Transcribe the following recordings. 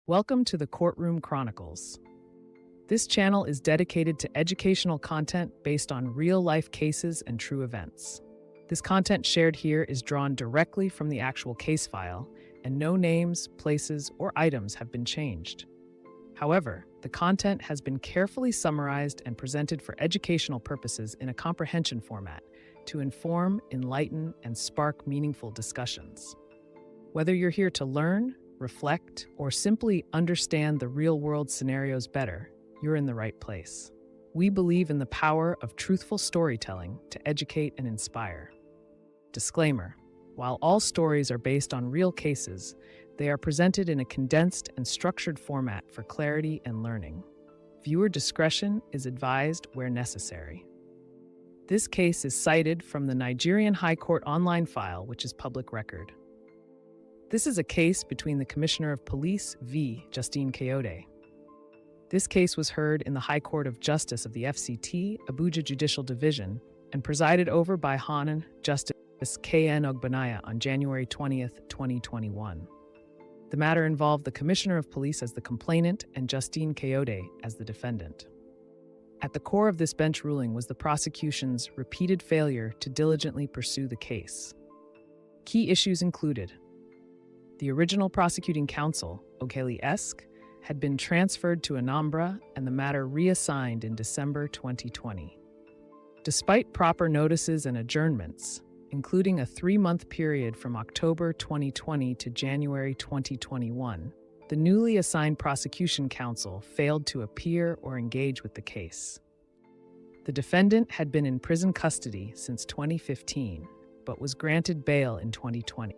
Welcome to the Courtroom Chronicles. This channel is dedicated to educational content based on real-life cases and true events. This content shared here is drawn directly from the actual case file, and no names, places, or items have been changed. However, the content has been carefully summarized and presented for educational purposes in a comprehension format to inform, enlighten, and spark meaningful discussions. Whether you're here to learn, reflect, or simply understand the real-world scenarios better, you're in the right place. We believe in the power of truthful storytelling to educate and inspire. Disclaimer: while all stories are based on real cases, they are presented in a condensed and structured format for clarity and learning. Viewer discretion is advised where necessary. This case is cited from the Nigerian High Court online file, which is public record. This is a case between the Commissioner of Police v. Justine Kayode. This case was heard in the High Court of Justice of the FCT, Abuja Judicial Division, and presided over by Honorable Justice K.N. Ogbonnaya on January 20, 2021. The matter involved the Commissioner of Police as the complainant and Justine Kayode as the defendant. At the core of this bench ruling was the prosecution's repeated failure to diligently pursue the case. Key issues included: the original prosecuting counsel, Ogbonnaya, had been transferred to Anambra and the matter reassigned in December 2020. Despite proper notices and adjournments, including a 3-month period from October 2020 to January 2021, the newly assigned prosecution counsel failed to appear or engage with the case. The defendant had been in prison custody since 2015, but was granted bail in 2020.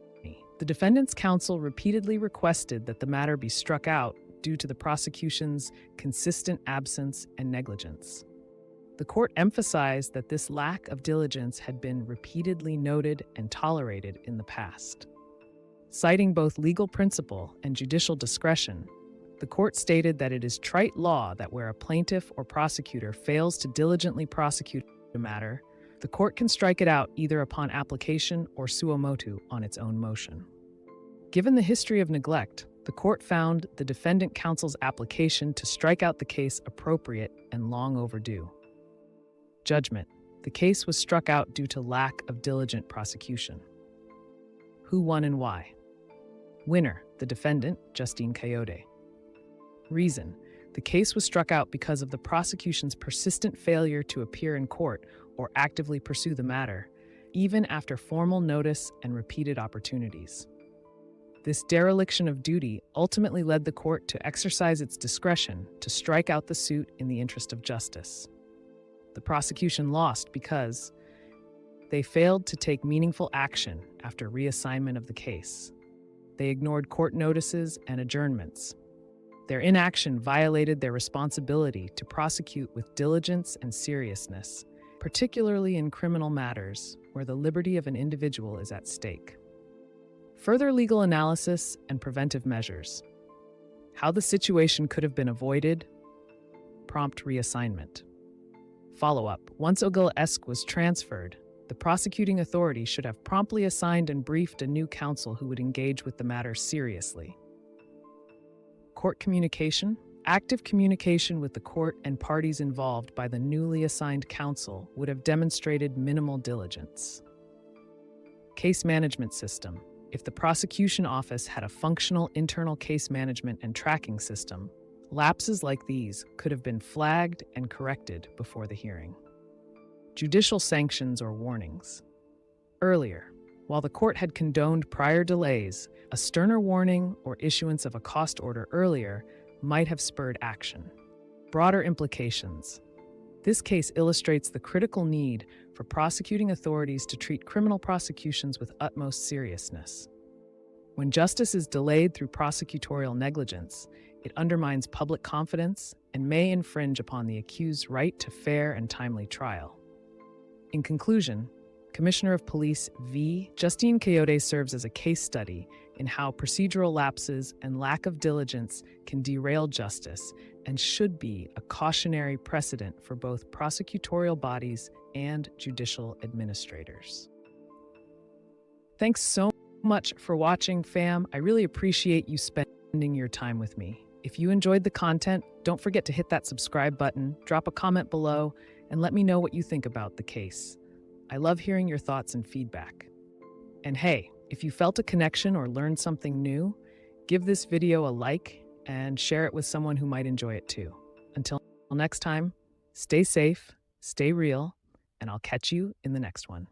The defendant's counsel repeatedly requested that the matter be struck out due to the prosecution's consistent absence and negligence. The court emphasized that this lack of diligence had been repeatedly noted and tolerated in the past. Citing both legal principle and judicial discretion, the court stated that it is trite law that where a plaintiff or prosecutor fails to diligently prosecute a matter, the court can strike it out either upon application or suo motu on its own motion. Given the history of neglect, the court found the defendant counsel's application to strike out the case appropriate and long overdue. Judgment: the case was struck out due to lack of diligent prosecution. Who won and why? Winner: the defendant, Justine Kayode. Reason: the case was struck out because of the prosecution's persistent failure to appear in court or actively pursue the matter, even after formal notice and repeated opportunities. This dereliction of duty ultimately led the court to exercise its discretion to strike out the suit in the interest of justice. The prosecution lost because they failed to take meaningful action after reassignment of the case. They ignored court notices and adjournments. Their inaction violated their responsibility to prosecute with diligence and seriousness, particularly in criminal matters where the liberty of an individual is at stake. Further legal analysis and preventive measures. How the situation could have been avoided. Prompt reassignment. Follow-up: once Ogbonnaya was transferred, the prosecuting authority should have promptly assigned and briefed a new counsel who would engage with the matter seriously. Court communication. Active communication with the court and parties involved by the newly assigned counsel would have demonstrated minimal diligence. Case management system. If the prosecution office had a functional internal case management and tracking system, lapses like these could have been flagged and corrected before the hearing. Judicial sanctions or warnings. Earlier, while the court had condoned prior delays, a sterner warning or issuance of a cost order earlier might have spurred action. Broader implications. This case illustrates the critical need for prosecuting authorities to treat criminal prosecutions with utmost seriousness. When justice is delayed through prosecutorial negligence, it undermines public confidence and may infringe upon the accused's right to fair and timely trial. In conclusion, Commissioner of Police v. Justine Kayode serves as a case study in how procedural lapses and lack of diligence can derail justice and should be a cautionary precedent for both prosecutorial bodies and judicial administrators. Thanks so much for watching, fam. I really appreciate you spending spending your time with me. If you enjoyed the content, don't forget to hit that subscribe button, drop a comment below, and let me know what you think about the case. I love hearing your thoughts and feedback. And hey, if you felt a connection or learned something new, give this video a like and share it with someone who might enjoy it too. Until next time, stay safe, stay real, and I'll catch you in the next one.